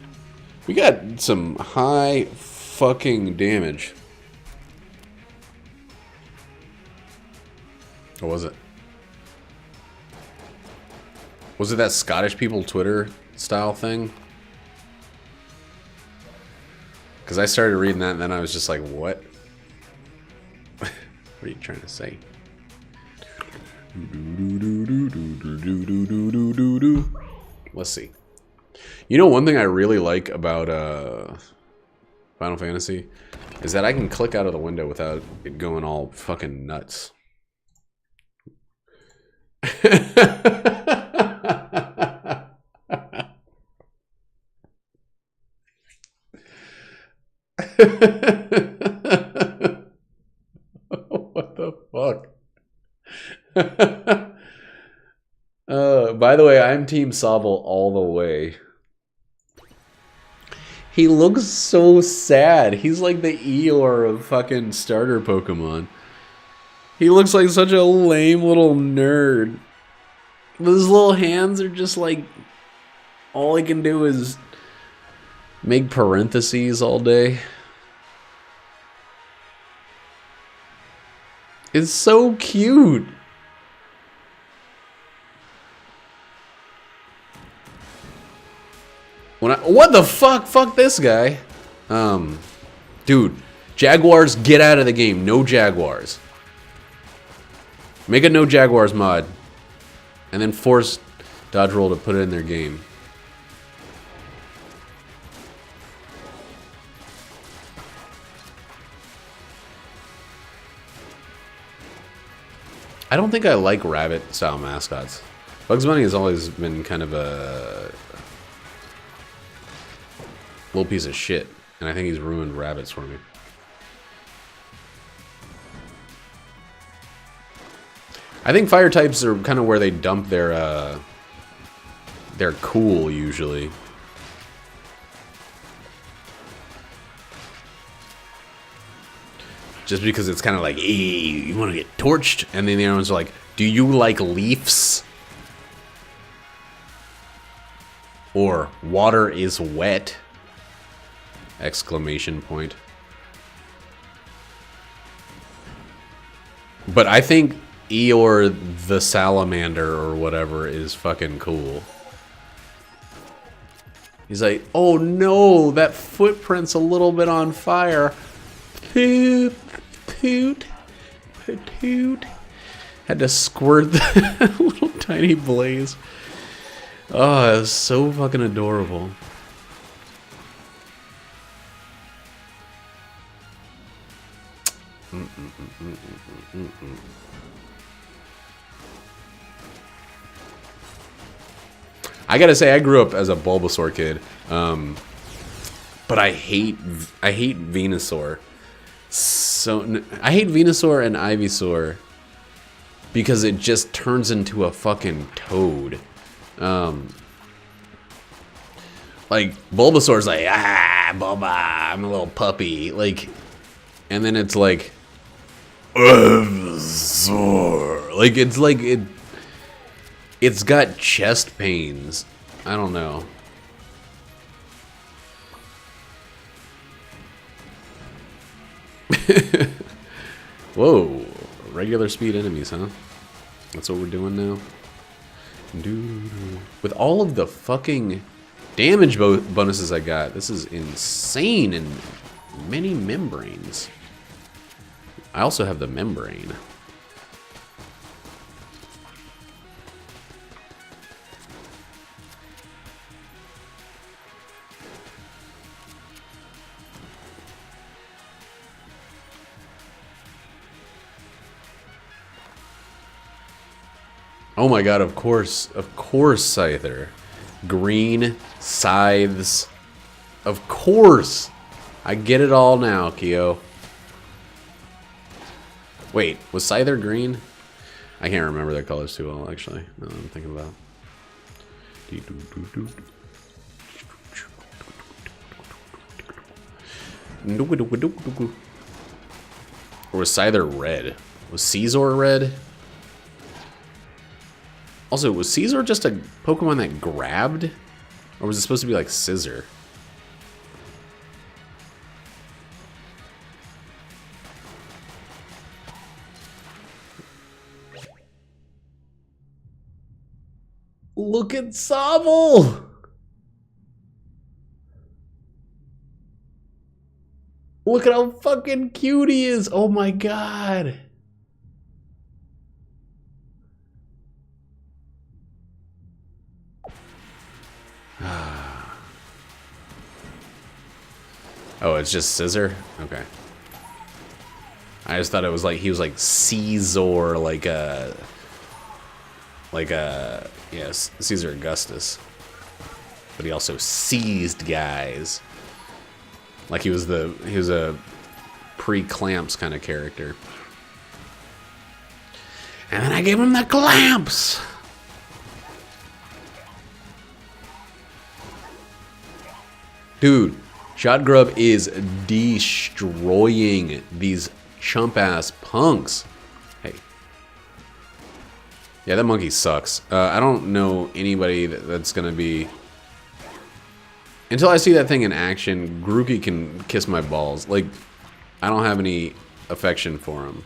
We got some high fucking damage. What was it? Was it that Scottish people Twitter style thing? Because I started reading that and then I was just like, what? What are you trying to say? Let's see. You know, one thing I really like about Final Fantasy is that I can click out of the window without it going all fucking nuts. What the fuck? By the way, I'm Team Sobble all the way. He looks so sad. He's like the Eeyore of fucking starter Pokemon. He looks like such a lame little nerd. His little hands are just like... all he can do is make parentheses all day. It's so cute. What the fuck? Fuck this guy. Dude, Jaguars, get out of the game. No Jaguars. Make a no Jaguars mod. And then force Dodge Roll to put it in their game. I don't think I like rabbit-style mascots. Bugs Bunny has always been kind of a little piece of shit, and I think he's ruined rabbits for me. I think fire types are kind of where they dump their cool usually. Just because it's kind of like, hey, you want to get torched? And then the other ones are like, do you like leaves? Or water is wet. Exclamation point. But I think Eeyore the Salamander or whatever is fucking cool. He's like, oh no, that footprint's a little bit on fire. Poot, poot, poot. Had to squirt the little tiny blaze. Oh, it was so fucking adorable. I gotta say, I grew up as a Bulbasaur kid, but I hate Venusaur. So I hate Venusaur and Ivysaur because it just turns into a fucking toad. Like Bulbasaur's like, ah, Bulba, I'm a little puppy, like, and then it's like, Ivysaur, like it's got chest pains. I don't know. Whoa, regular speed enemies, huh? That's what we're doing now. With all of the fucking damage bonuses I got, this is insane in many membranes. I also have the membrane. Oh my god, of course, Scyther. Green scythes. Of course. I get it all now, Kyo. Wait, was Scyther green? I can't remember their colors too well, actually. No, I'm thinking about. Or was Scyther red? Was Caesar red? Also, was Caesar just a Pokemon that grabbed? Or was it supposed to be like Scissor? Look at Sobble! Look at how fucking cute he is! Oh my god! Oh, it's just Scissor? Okay. I just thought it was like, he was like Caesar, like a, yes, Caesar Augustus. But he also seized guys. Like he was a pre-clamps kind of character. And then I gave him the clamps! Dude, Shot Grub is destroying these chump-ass punks. Hey. Yeah, that monkey sucks. I don't know anybody that's gonna be... Until I see that thing in action, Grookey can kiss my balls. Like, I don't have any affection for him.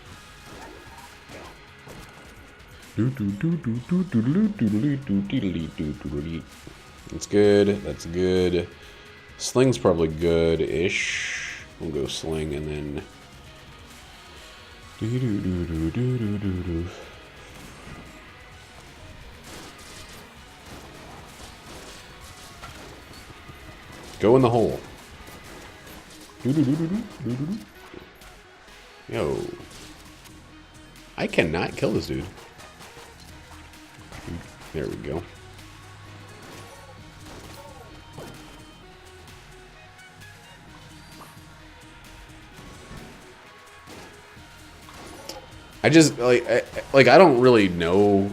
That's good, that's good. Sling's probably good-ish. We'll go Sling and then... Go in the hole. Yo. I cannot kill this dude. There we go. I just I don't really know.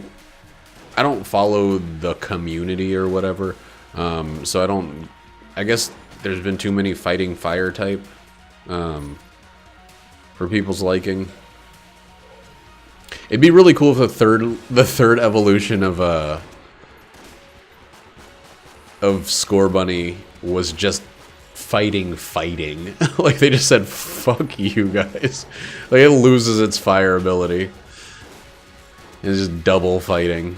I don't follow the community or whatever, so I don't. I guess there's been too many fighting fire type for people's liking. It'd be really cool if the third evolution of Score Bunny was just fighting. Like, they just said, fuck you guys. Like, it loses its fire ability. It's just double fighting.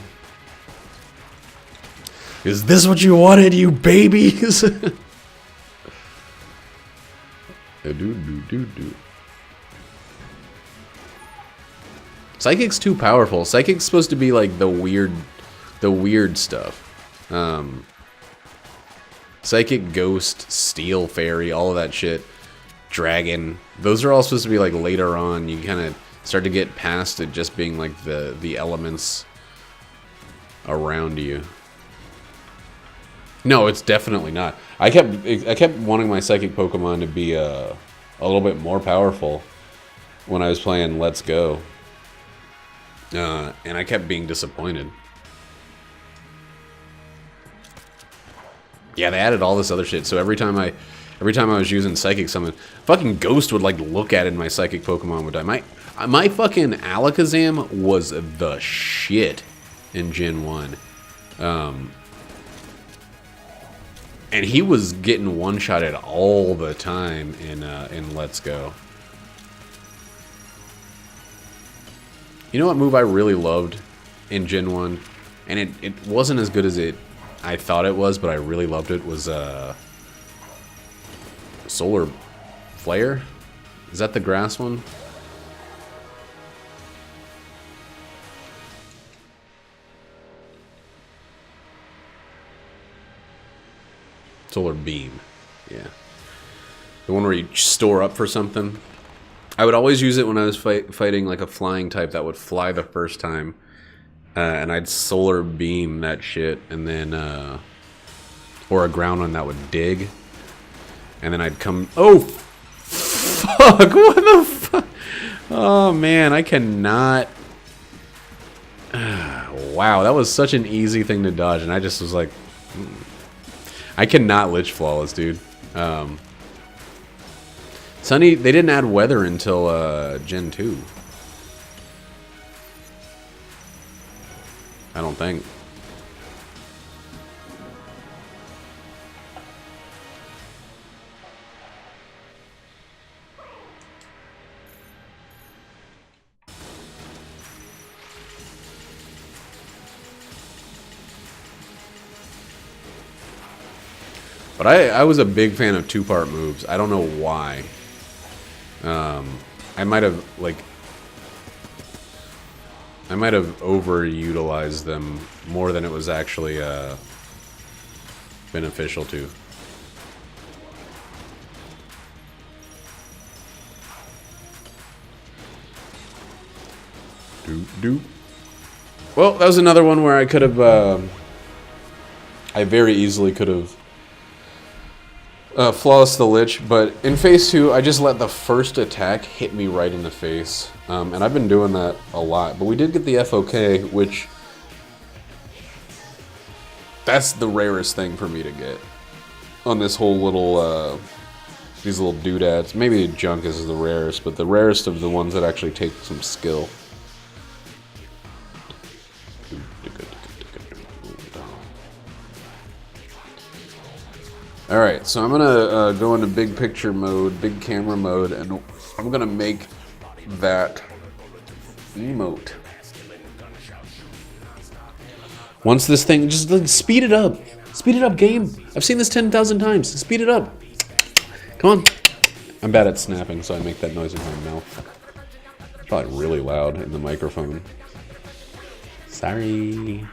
Is this what you wanted, you babies? Psychic's too powerful. Psychic's supposed to be like the weird stuff. Psychic, Ghost, Steel, Fairy, all of that shit. Dragon. Those are all supposed to be like later on. You kind of start to get past it just being like the elements around you. No, it's definitely not. I kept wanting my Psychic Pokemon to be a little bit more powerful when I was playing Let's Go. And I kept being disappointed. Yeah, they added all this other shit. So every time I was using Psychic Summon, fucking Ghost would like look at it and my Psychic Pokemon would die. My fucking Alakazam was the shit in Gen 1. And he was getting one-shotted all the time in Let's Go. You know what move I really loved in Gen 1? And it wasn't as good as I thought it was, but I really loved it, was Solar Flare? Is that the grass one? Solar Beam. Yeah. The one where you store up for something. I would always use it when I was fighting like a flying type that would fly the first time. And I'd Solar Beam that shit, and then, or a ground one that would dig. And then I'd come, oh, fuck, what the fuck? Oh man, I cannot. Wow, that was such an easy thing to dodge, and I just was like, I cannot Lich Flawless, dude. Sunny, they didn't add weather until Gen 2. I don't think. But I was a big fan of two-part moves. I don't know why. I might have overutilized them more than it was actually beneficial to. Well, that was another one where I could have, I very easily could have flawless the Lich, but in phase 2, I just let the first attack hit me right in the face, and I've been doing that a lot. But we did get the FOK, which that's the rarest thing for me to get on this whole little these little doodads. Maybe Junk is the rarest, but the rarest of the ones that actually take some skill. Alright, so I'm gonna go into big picture mode, big camera mode, and I'm gonna make that emote. Once this thing, just like, speed it up. Speed it up, game. I've seen this 10,000 times. Speed it up. Come on. I'm bad at snapping, so I make that noise with my mouth. It's probably really loud in the microphone. Sorry.